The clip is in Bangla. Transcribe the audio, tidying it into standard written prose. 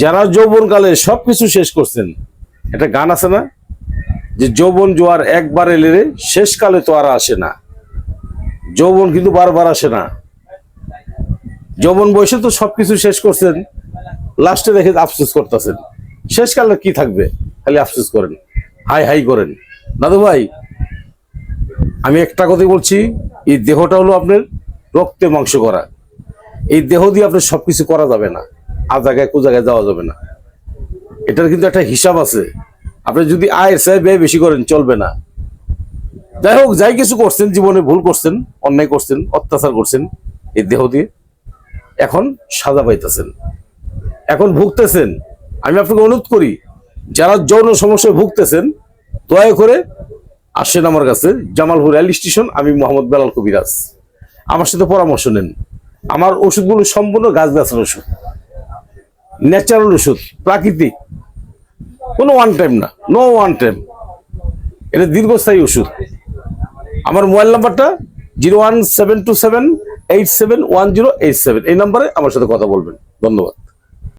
যারা যৌবনকালে সবকিছু শেষ করছেন, একটা গান আছে না যে যৌবন জোয়ার একবার এলে রে শেষকালে তো আর আসে না। যৌবন কিন্তু বারবার আসে না। যৌবন বয়সে তো সবকিছু শেষ করছেন, লাস্টে দেখে আফসোস করতেছেন। শেষকালে কি থাকবে, খালি আফসোস করেন, হাই হাই করেন। দাদু ভাই, আমি একটা কথাই বলছি, এই দেহটা হলো আপনার রক্তে মাংস করা। এই দেহ দিয়ে আপনার সবকিছু করা যাবে না, আর জায়গায় কো জায়গায় যাওয়া যাবে না। এটার কিন্তু একটা হিসাব আছে। আপনি যদি আয়ের চাই ব্যয় বেশি করেন চলবে না। যাই হোক, যাই কিছু করছেন জীবনে, ভুল করছেন, অন্যায় করছেন, অত্যাচার করছেন এই দেহ দিয়ে, এখন সাজা পাইতেছেন, এখন ভুগতেছেন। আমি আপনাকে অনুরোধ করি, যারা যৌন সমস্যায় ভুগতেছেন, দয়া করে আসেন আমার কাছে, জামালপুর রেল স্টেশন। আমি মোহাম্মদ বেলাল কবিরাজ, আমার সাথে পরামর্শ নেন। আমার ওষুধগুলো সম্পূর্ণ গাছ-গাছার ওষুধ, ন্যাচারাল ওষুধ, প্রাকৃতিক, কোনো ওয়ান টাইম না, নো ওয়ান টাইম। এটা দীর্ঘস্থায়ী ওষুধ। আমার মোবাইল নাম্বারটা 01727871087। এই নাম্বারে আমার সাথে কথা বলবেন। ধন্যবাদ।